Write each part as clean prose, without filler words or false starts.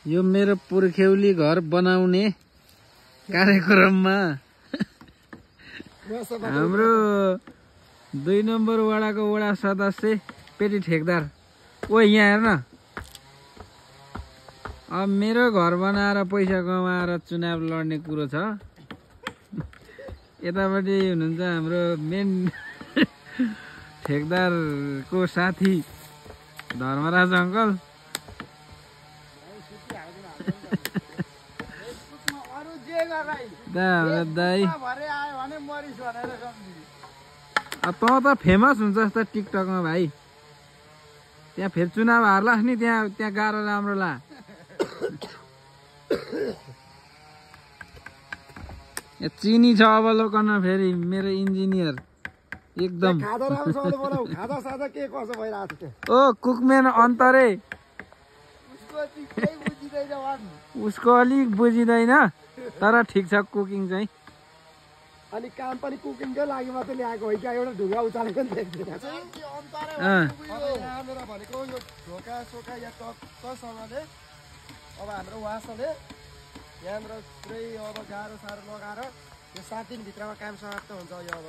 यो मेरो पुर्ख्यौली घर बनाउने कार्यक्रममा हाम्रो 2 नम्बर वडाको वडा सदस्य पेटी ठेकदार ओ यहाँ हेर्न अब मेरो घर बनाएर पैसा कमाएर चुनाव लड्ने कुरो छ। यतापट्टि हुनुहुन्छ हाम्रो मेन ठेकदारको साथी धर्मराज अङ्कल। दाई त फेमस हुन्छ जस्तो टिकटकमा भाइ। त्यहाँ फेरि चुनाव हार्लास् नि त्यहाँ गाह्रो राम्रो ला। चिनी छ अवलोकन फेरि मेरो इन्जिनियर एकदम ओ कुकम्यान अन्तरे उसको अलिक बुझिँदैन तर ठिक छ कुकिङ चाहिँ। अनि काम पनि कुकिङकै लागि मात्रै ल्याएको होइन, एउटा ढुङ्गा उचालेको नि देख्दैन। भनेको यो ढोका सोका या टक्कसँगले अब हाम्रो वासले यहाँनिर पुरै अब गाह्रो साह्रो लगाएर यो 7 दिनभित्रमा काम समाप्त हुन्छ। यो अब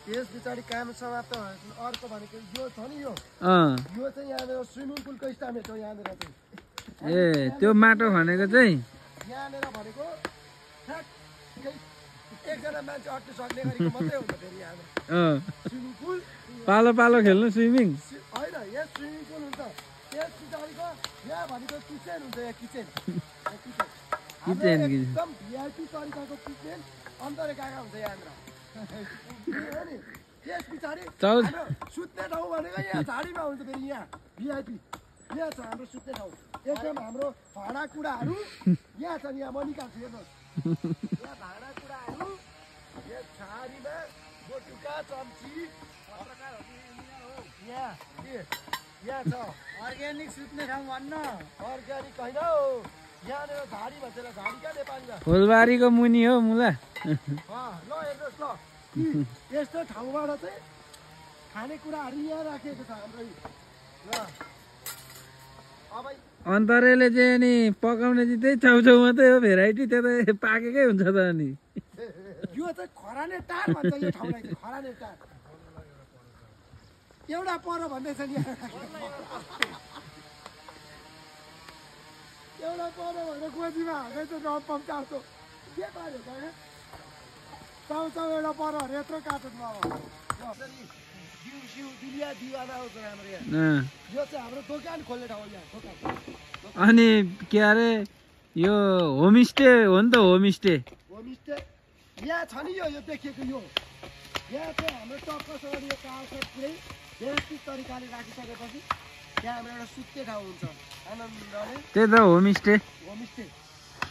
त्यस पछाडि काम समाप्त भएपछि अर्को भनेको यो छ नि यो चाहिँ यहाँनिर स्विमिङ पुलको स्टामेट हो। यहाँनिर चाहिँ ए त्यो माटो भनेको चाहिँ यहाँनिर भनेको एकजना मान्छे अट्नु सक्ने गरेको मात्रै हुन्छ। फेरि यहाँनिर स्विमिङ पुल पालो पालो खेल्नु स्विमिङ होइन, यहाँ स्विमिङ पुल हुन्छ। त्यस पछाडिको यहाँ भनेको किचन हुन्छ। यहाँ किचन एकदम भिआइपी तरिकाको किचन अन्तरे गएको हुन्छ यहाँनिर। त्यस पछाडि सुत्ने ठाउँ भनेको यहाँ झाडीमा हुन्छ। फेरि यहाँ भिआइपी यहाँ छ हाम्रो सुत्ने ठाउँ। एकदम हाम्रो भाँडाकुँडाहरू यहाँ छ। यहाँ मनिका छ हेर्नुहोस्, यहाँ भाँडाकुँडाहरू यहाँ झाडीमा बोटुका चम्ची यहाँ छ। अर्ग्यानिक सुत्ने ठाउँ भन्न अर्ग्यानिक होइन हौ, यहाँनिर झाडी भन्छ। झाडी क्या नेपालीमा फुलबारीको मुनि हो मुला। ल हेर्नुहोस् ल, यस्तो ठाउँबाट चाहिँ खानेकुराहरू यहाँ राखिएको छ हाम्रो। ल अब अन्तरेले चाहिँ नि पकाउने चाहिँ त्यही छेउछेउ मात्रै हो, भेराइटी त्यो त पाकेकै हुन्छ त। अनि यो चाहिँ खराने टार भन्छ। यो ठाउँलाई चाहिँ खराने टार एउटा पर भन्दैछ नि। एउटा पर भनेर गोजीमा हाल्दैछ रपम चार्जो के पार्यो त चाउचाउ एउटा परहरू यत्रो काट्नु। अब दिया दिवाना आउँछ हाम्रो यहाँ। यो चाहिँ हाम्रो दोकान खोल्ने ठाउँ यहाँ दोकान। अनि के अरे यो होमस्टे हो नि त। होमस्टे यहाँ छ नि। यो देखिएको यो यहाँ चाहिँ हाम्रो टक्कसँग यो कालसेट पुरै व्यवस्थित तरिकाले राखिसकेपछि यहाँ हाम्रो एउटा सुत्ने ठाउँ हुन्छ आनन्दले। त्यही त होमस्टे।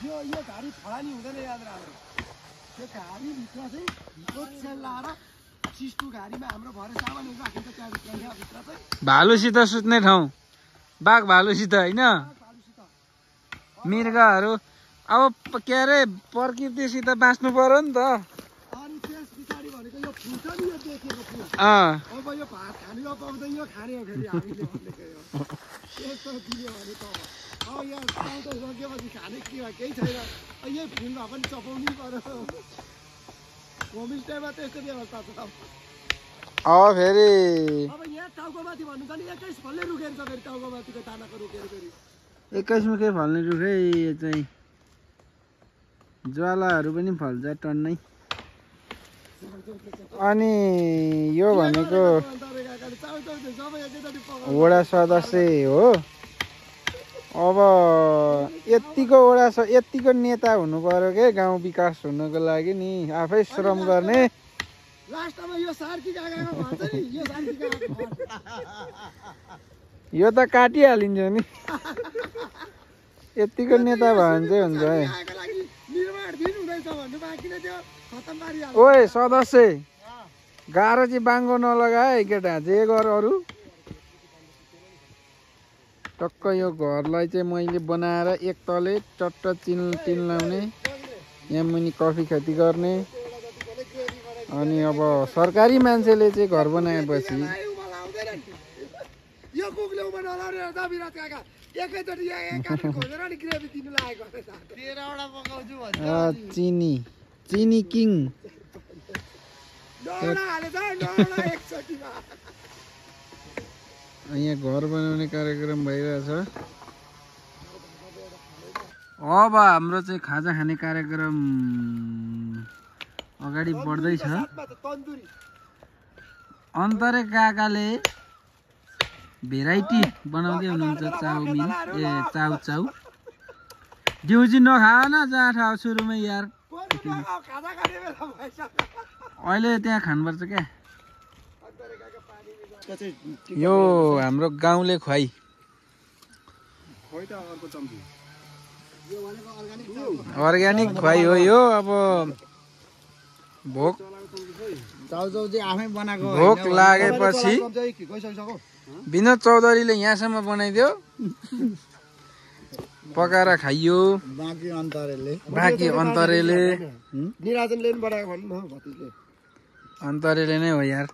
यो घारी फलानी हुँदैन यहाँनिर हाम्रो। त्यो घारीभित्र चाहिँ ओछ्यान लाएर चिस्टु घारीमा हाम्रो भरे सामानहरू राखिन्छ। त्यहाँभित्र यहाँभित्र चाहिँ भालुसित सुत्ने ठाउँ, बाघ भालुसित होइन, मृगहरू अब के अरे प्रकृतिसित बाँच्नु पर्यो नि त। अनि त्यस पछाडि भनेको यो फुल छ नि, यो देखेको फुल। अब यो भात खाने यो पाउँदैन, यो खाने हो फेरि हामीले भनेको यो यस्तो दियो भने त अब यहाँ पाउँदा सकेपछि खाने के भयो केही छैन। यही फुलमा पनि चपाउनै पर्यो। होमस्टेमा त्यस्तो व्यवस्था छ। अब फेरि अब यहाँ टाउकोमाथि भन्नु त नि 21 फलले रुखेर छ। फेरि टाउकोमाथिको दानाको रुखेर फेरि 21 मुखे फल्ने रुखै चाहिँ ज्वालाहरू पनि फल्छ टन्नै। अनि यो भनेको वडा सदस्य हो। अब यतिको नेता हुनु पर्यो के गाउँ विकास हुनुको लागि नि। आफै श्रम गर्ने। लास्टमा यो सार्की काकाको भन्छ नि, यो सार्की काकाको यो त काटिहालिन्छ नि। यतिको नेता भयो भने चाहिँ हुन्छ है। ओए सदस्य गाह्रो चाहिँ बाङ्गो नलगा है केटा, जे गर अरू। टक्क यो घरलाई चाहिँ मैले बनाएर एक तले चट्ट टिन लाउने, यहाँ मुनि कफी खेती गर्ने। अनि अब सरकारी मान्छेले चाहिँ घर बनाएपछि यो कुकले ल्याउमा नलाउने त विराट काका एकैचोटि एक कार्टुन खोजेर नि ग्रेभी दिनु लागेको 13वटा पकाउँछु भन्छ चिनी चिनी किङ नौवटा हालेछ नौवटा एकचोटिमा यहाँ घर बनाउने कार्यक्रम भइरहेछ अब हाम्रो चाहिँ खाजा खाने कार्यक्रम अगाडि बढ्दैछ तन्दुरी अन्तरे काकाले भेराइटी बनाउँदै हुनुहुन्छ चाउमिन चाउ चाउ दिउँजी नखा न जाँठा सुरुमै यार खाजा खाने बेला भएछ अहिले त्यहाँ खानुपर्छ क्या यो हाम्रो गाउँले खुवाई अर्ग्यानिक खुवाई हो यो अब भोक भोक लागेपछि विनोद चौधरीले यहाँसम्म बनाइदियो पकाएर खाइयो बाँकी अन्तरेले निराजनले पनि बनाएको भन्नु न भतिजले अन्तरेले नै हो यार